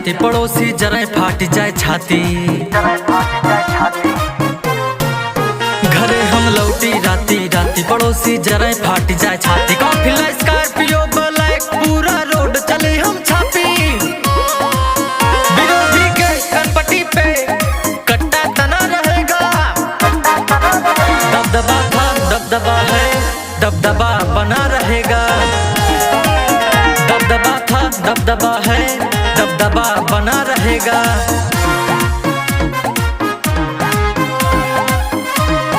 राती पड़ोसी जरा फाट जाए छाती। घरे हम लौटी राती राती पड़ोसी जरा फाट जाए छाती। कॉफिला स्कॉर्पियो ब्लैक पूरा रोड चले हम छापी। विरोधी के कनपट्टी पे कट्टा तना रहेगा। दबदबा था दबदबा है दबदबा बना रहेगा। दबदबा था दबदबा है दबदबा बना रहेगा।